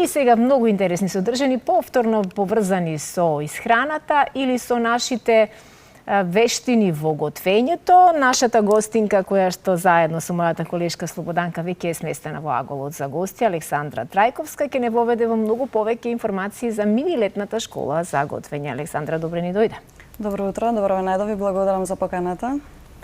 Кои сега многу интересни содржини, повторно поврзани со исхраната или со нашите вештини во готвењето. Нашата гостинка, која што заедно со мојата колешка Слободанка веќе е сместена во Аголот за гости, Александра Трајковска, ќе не воведе во многу повеќе информации за мини летната школа за готвење. Александра, добре ни дојде. Добро утро, добро ве најдови, благодарам за поканата.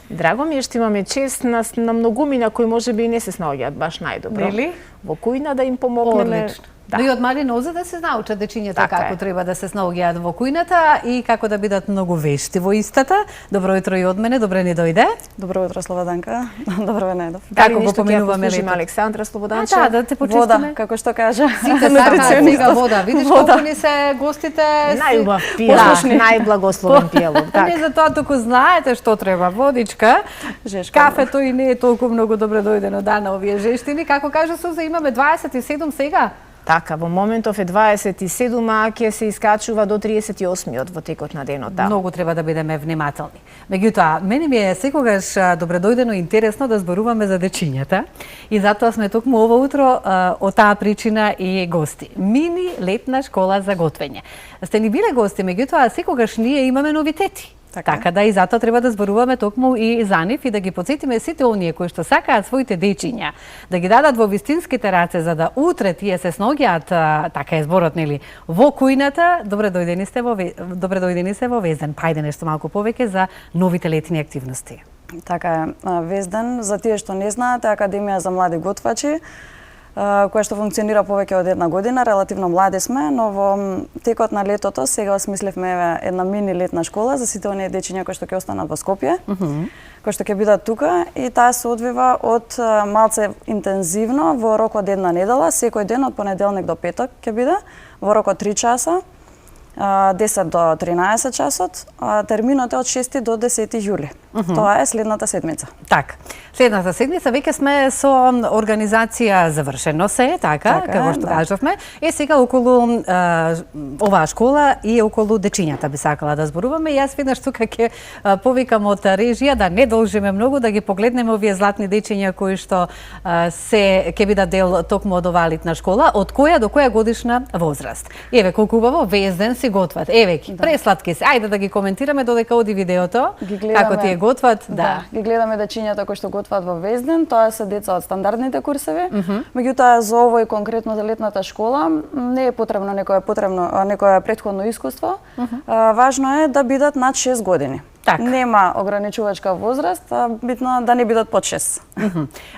Драго ми е што имаме чест на многумина кои можеби и не се снаоѓаат баш најдобро. Нели? Во кујна да им помогнеме. Одлично. Да. Но и од мали нозе да се научат дечињата како треба да се снаоѓаат во кујната и како да бидат многу вешти во истата. Добро утро и од мене, добре ни дојде. Добро утро, Слободанка. Добро ве најдов. Како го поминуваме лето? Александра Слободанче. Да те почистиме. Вода, како што кажа. Сите сакаат вода. Видиш колку ни се гостите. Најубав пијалок, најблагословен пијалок. Не за тоа туку знаете што треба, водичка. Жешка. Кафето и не е толку многу добре дојдено на овие жештини. Како кажа Суза, имаме 27 сега. Така, во моментов е 27, а ќе се искачува до 38 во текот на денот. Да. Многу треба да бидеме внимателни. Меѓутоа, мене ми е секогаш добредојдено и интересно да зборуваме за дечињата и затоа сме токму ова утро од таа причина и гости. Мини летна школа за готвење. Сте ни биле гости, меѓутоа секогаш ние имаме новитети. Така да и затоа треба да зборуваме токму и за нив и да ги потсетиме сите оние кои што сакаат своите дечиња да ги дадат во вистинските раце за да утре тие се снаоѓаат, така е зборот, нели, во кујната. Добре дојдени се во Везден. Па ајде нешто малку повеќе за новите летни активности. Така е, Везден, за тие што не знаат, е Академија за млади готвачи, која што функционира повеќе од една година, релативно млади сме, но во текот на летото сега осмислевме една мини летна школа за сите оние дечиња кои што ќе останат во Скопје, кои што ќе бидат тука, и таа се одвива од малце интензивно во рок од една недела, секој ден од понеделник до петок ќе биде, во рок од 3 часа, 10 до 13 часот, терминот е од 6 до 10 јули. Тоа е следната седмица. Така. Следната седмица веќе сме со организација завршено се, така како што кажавме. Сега околу оваа школа и околу дечињата би сакала да зборуваме. Јас веднаш тука ќе повикам од режија да не должиме многу, да ги погледнеме овие златни дечиња кои што се ќе бидат дел токму од оваа летна школа, од која до која годишна возраст. Еве колку убаво Везден си готват. Еве ги, пресладки се. Ајде да ги коментираме додека оди видеото. Како ти е готват? Да. Ги гледаме дечињата кои што готват во Везден, тоа се деца од стандардните курсеви. Меѓутоа за овој конкретно за летната школа не е потребно некое претходно искуство. Важно е да бидат над 6 години. Нема ограничувачка возраст, битно да не бидат под 6.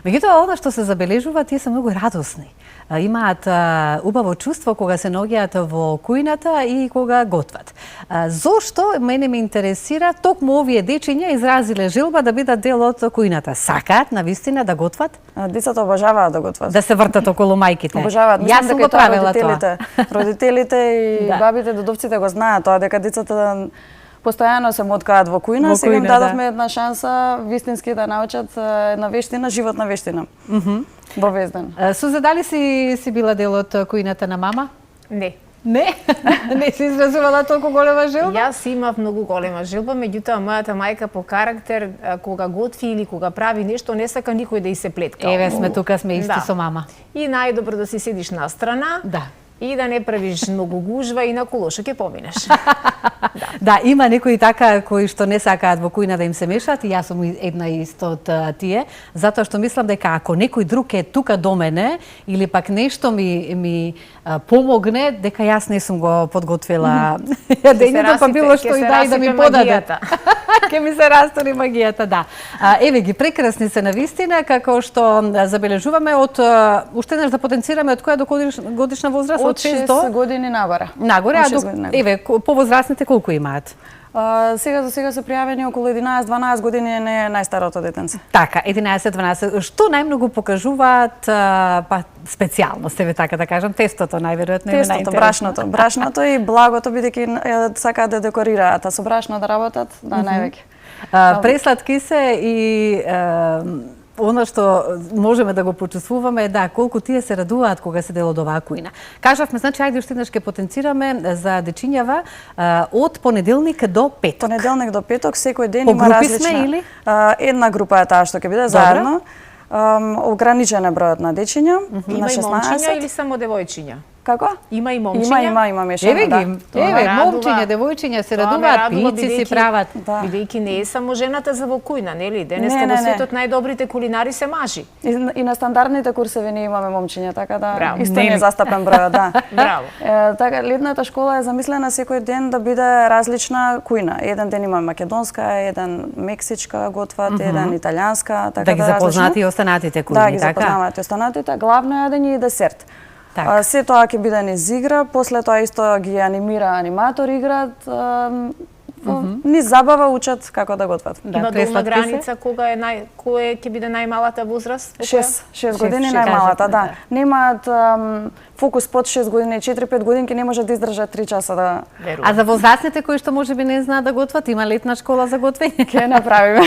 Меѓутоа, она што се забележува, тие се многу радосни. Имаат убаво чувство кога се наоѓаат во кујната и кога готват. Зошто мене ме интересира токму овие дечиња изразиле желба да бидат дел од кујната? Сакаат навистина да готват? Децата обожаваат да готват. Да се вртат околу мајките. Обожаваат. Јас сум го правела тоа. Родителите и бабите, дедовците го знаат тоа, дека децата постојано се моткаат во кујна, сега им дадовме една шанса вистински да научат една вештина, животна вештина. Во Везден. Суза, дали си била дел од кујната на мама? Не. Не? Не си изразувала толку голема желба? Јас имав многу голема желба, меѓутоа мојата мајка по карактер, кога готви или кога прави нешто, не сака никој да и се плетка. Еве сме тука, сме исти со мама. И најдобро да си седиш на страна. Да. И да не правиш многу гужва и на колошо ќе поминеш. Да, има некои така кои што не сакаат во кујна да им се мешаат и јас сум една исто од тие, затоа што мислам дека ако некој друг е тука до мене или пак нешто ми помогне, дека јас не сум го подготвила јадењето, па било што и да ми подаде. Ке ми се растори магијата, да. Еве ги, прекрасни се навистина, како што забележуваме од уште еднаш да потенцираме од која до годишна возраст? Од 6 години нагоре. Нагоре, еве, повозрастните колку имаат? Сега за сега се пријавени околу 11-12 години, не е најстарото детенце. Така, 11-12. Што најмногу покажуваат, па специјално, себе така да кажам, тестото најверојатно е најинтересно. Брашното и благото, бидејќи сакаат да декорираат, а со брашно да работат, да највеќе. Пресладки се и Оно што можеме да го почувствуваме е да колку тие се радуваат кога се дел од оваа кујна. Кажавме, значи ајде уште еднаш ќе потенцираме за дечињава од понеделник до петок. Понеделник до петок секој ден има различна. Сме, или? Една група е таа што ќе биде заедно. Ограничен е бројот на дечиња, Има на 16. Има и момчиња или само девојчиња? Како? Има и момчиња? Има мешано, Еве да. ги, еве, момчиња, девојчиња се радуваат, пици си прават. Бидејќи не е само жената за во кујна, нели? Денеска Не, во не, светот најдобрите кулинари се мажи. И на стандардните курсеви ние имаме момчиња, така да Браво. исто не е застапен бројот, да. Браво. Така, летната школа е замислена секој ден да биде различна кујна. Еден ден има македонска, еден мексичка готват, еден италијанска, така Да ги запознати и останатите кујни, да, ги така? запознавате останатите, главно јадење и десерт. Така. Се тоа ќе биде низ игра, после тоа исто ги анимира аниматори играат, низ забава учат како да готват. Има долна пресладки се? граница кога е кој ќе биде најмалата возраст? 6 години Шест, најмалата, кажете, да. Немаат фокус под 6 години, 4-5 годинки не може да издржат 3 часа да А за возрастните кои што можеби не знаат да готват, има летна школа за готвење? ќе направиме.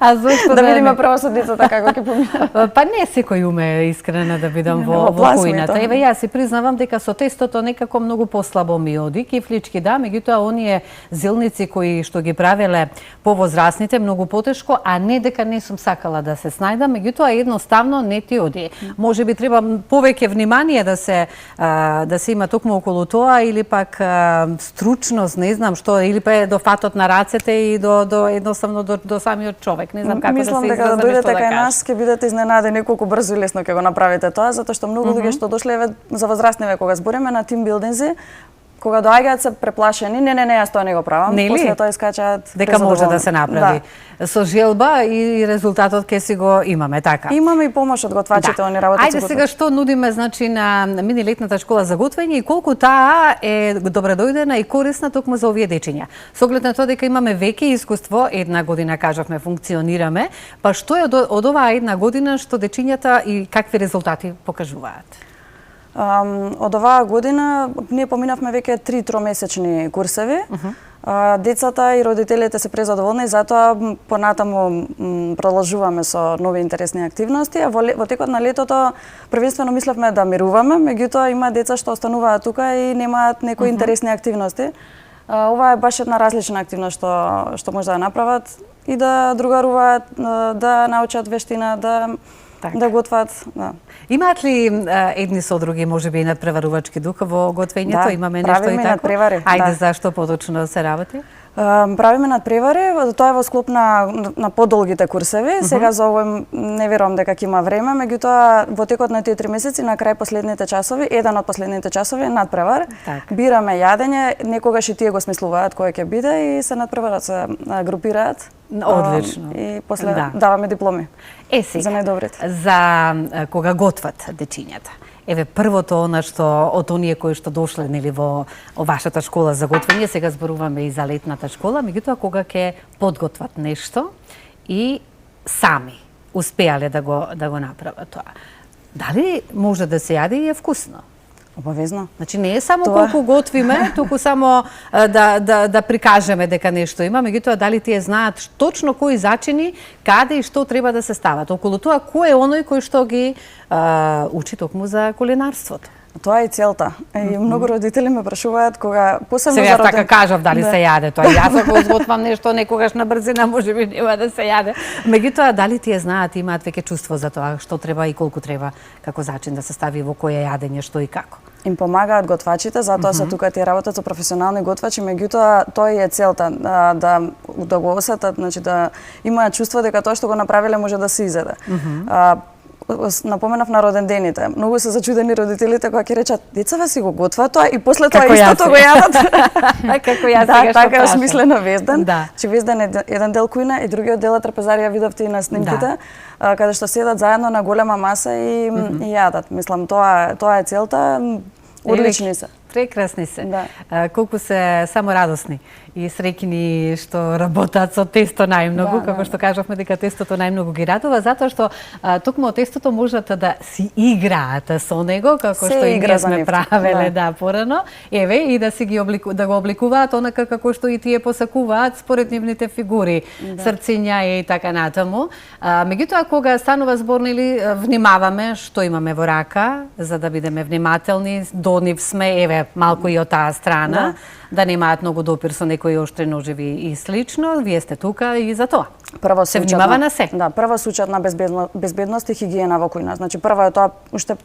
А зошто Да видиме правосудницата како ќе помина. Па не секој уме искрена да бидам во пласмето. кујната. Еве јас си признавам дека со тестото некако многу послабо ми оди, кифлички да, меѓутоа оние зелници кои што ги правеле повозрастните многу потешко, а не дека не сум сакала да се снајдам, меѓутоа едноставно не ти оди. Можеби треба повеќе внимание да се има токму околу тоа или пак стручност, не знам што, или па до фатот на рацете и до едноставно до самиот човек. Не знам како Мислам да се дека да изразам дојдете што да кај кажам. нас ќе бидете изненадени колку брзо и лесно ќе го направите тоа, затоа што многу луѓе што дошле еве за возрастниве кога збориме на тимбилдинзи, кога доаѓаат се преплашени, не, јас тоа не го правам, Нели? после тоа искачаат Дека може да се направи. Да. Со желба и резултатот ќе си го имаме, така. Имаме и помош од готвачите, они работат Ајде сега што нудиме значи на мини летната школа за готвење и колку таа е добредојдена и корисна токму за овие дечиња. Со оглед на тоа дека имаме веќе искуство, една година кажавме функционираме, па што е од оваа една година што дечињата и какви резултати покажуваат? Од оваа година ние поминавме веќе 3 тромесечни курсеви. Децата и родителите се презадоволни, затоа понатаму продолжуваме со нови интересни активности, а во текот на летото првенствено мислевме да мируваме, меѓутоа има деца што остануваат тука и немаат некои интересни активности. Ова е баш една различна активност што може да направат и да другаруваат, да научат вештина, да готват, да. Имаат ли едни со други можеби и надпреварувачки дух во готвењето? Да, Имаме нешто и правиме тако? надпревари, Ајде, да. зашто поточно се работи? Правиме надпревари, тоа е во склоп на подолгите курсеви. Сега за овој не верувам дека ќе има време, меѓутоа во текот на тие 3 месеци на крај последните часови, еден од последните часови е надпревар. Так. Бираме јадење, некогаш и тие го смислуваат кој ќе биде и се надпреварат, се групираат. Одлично. И после Да. даваме дипломи. Сега, За најдобрите. За кога готват дечињата. Еве првото она што од оние кои што дошле нели во вашата школа за готвење, сега зборуваме и за летната школа, меѓутоа кога ќе подготват нешто и сами успеале да го направат тоа. Дали може да се јаде и е вкусно? Обавезно. Значи не е само Тоа- колку готвиме, туку само да прикажеме дека нешто има, меѓутоа дали тие знаат точно кои зачини, каде и што треба да се стават. Околу тоа кој е оној кој што ги учи токму за кулинарството. Тоа е целта. И многу родители ме прашуваат кога посебно Сега за јас така кажав дали Да. се јаде тоа. Јас ако изготвам нешто некогаш на брзина можеби нема да се јаде. Меѓутоа дали тие знаат, имаат веќе чувство за тоа што треба и колку треба како зачин да се стави во кое јадење, што и како. Им помагаат готвачите, затоа се тука тие работат со професионални готвачи, меѓутоа тоа е целта да го осетат, значи да имаат чувство дека тоа што го направиле може да се изеде. Напоменав на родендените. Многу се зачудени родителите кога ќе речат децава си го готват тоа и после тоа Како јас истото го јадат. Како јас Да, сега што така е прашам. осмислено Вездан. Да. Че Вездан е еден дел кујна и другиот дел е трапезарија, видовте и на снимките, каде што седат заедно на голема маса и јадат. Мислам тоа е целта. Одлични се. Прекрасни се. Да. Колку се само радосни и среќни што работат со тесто најмногу, како што кажавме дека тестото најмногу ги радува, затоа што токму од тестото можат да си играат со него, како Се што и игра ние за сме нив, правеле да. порано. Еве и да си ги да го обликуваат онака како што и тие посакуваат според нивните фигури, срциња и така натаму. Меѓутоа кога станува збор нели внимаваме што имаме во рака, за да бидеме внимателни, до нив сме еве малку и од таа страна, да немаат многу допир со некој некои оштри ножеви и слично, вие сте тука и за тоа. Прво се внимава на се. Да, прво се учат на безбедност и хигиена во кујна. Значи прво е тоа уште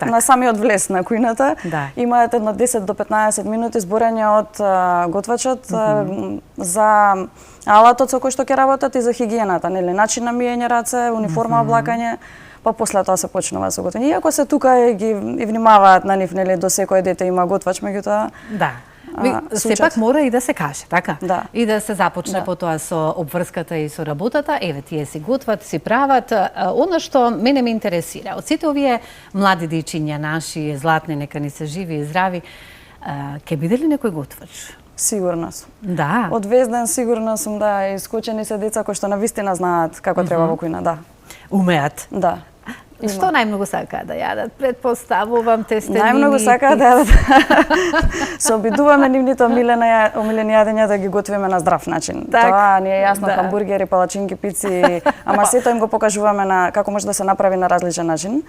на самиот влез на кујната. Да. Имаат едно 10 до 15 минути зборење од готвачот за алатот со кој што ќе работат и за хигиената, нели, начин на миење раце, униформа облакање, па после тоа се почнува со готвење. Иако се тука ги внимаваат на нив, нели, до секој дете има готвач, меѓутоа да. Сепак мора и да се каже, така? Да. И да се започне потоа со обврската и со работата. Еве, тие си готват, си прават. Она што мене ме интересира, од сите овие млади дечиња наши, златни, нека ни се живи и здрави, ќе биде ли некој готвач? Сигурна сум. Да. Од Вездан сигурна сум, да, искучени се деца кои што навистина знаат како треба во кујна, да. Умеат. Да. Што најмногу сакаат да јадат? Предпоставувам тестенини. Најмногу сакаат да јадат. Се обидуваме нивните омилени јадења да ги готвиме на здрав начин. Тоа ни е јасно, хамбургери, палачинки, пици, ама сето им го покажуваме на како може да се направи на различен начин.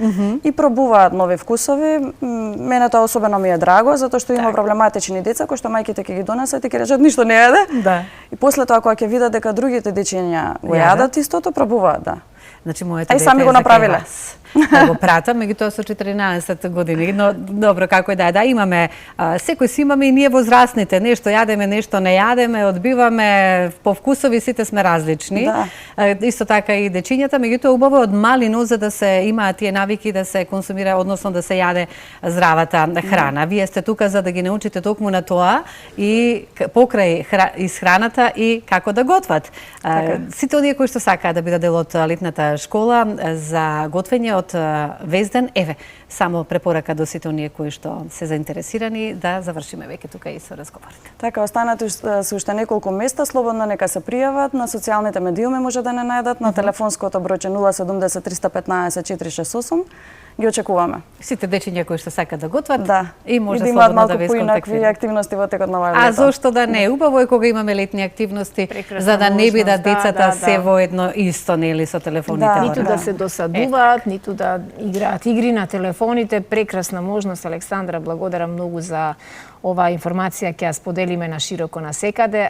И пробуваат нови вкусови. Мене тоа особено ми е драго, затоа што има проблематични деца кои што мајките ќе ги донесат и ќе речат ништо не јаде. Да. И после тоа кога ќе видат дека другите дечиња го јадат истото, пробуваат, да. Значи моето дете сами го направиле. Да го пратам, меѓутоа со 14 години. Но добро, како да е, да имаме, секој си имаме и ние возрастните, нешто јадеме, нешто не јадеме, одбиваме, по вкусови сите сме различни. Да. Исто така и дечињата, меѓутоа убаво од мали нозе да се имаат тие навики да се консумира, односно да се јаде здравата храна. Вие сте тука за да ги научите токму на тоа и покрај исхраната и како да готват. Сите оние кои што сакаат да бидат дел од летната школа за готвење од Везден, еве, само препорака до сите оние кои што се заинтересирани да завршиме веќе тука и со разговорите. Така, останат се уште неколку места, слободно нека се пријават, на социјалните медиуми може да не најдат, на телефонското бројче 070 315 468. Ги очекуваме. Сите дечиња кои што сакаат да готват и може да имаат слободно да малку ве поинакви сконтактираат. активности во текот на оваа лето. А зошто да не? Убаво е кога имаме летни активности, за да не бидат децата се во едно исто, нели, со телефоните. Ниту да се досадуваат, ниту да играат игри на телефоните. Прекрасна можност, Александра, благодарам многу за оваа информација, ќе ја споделиме на широко насекаде.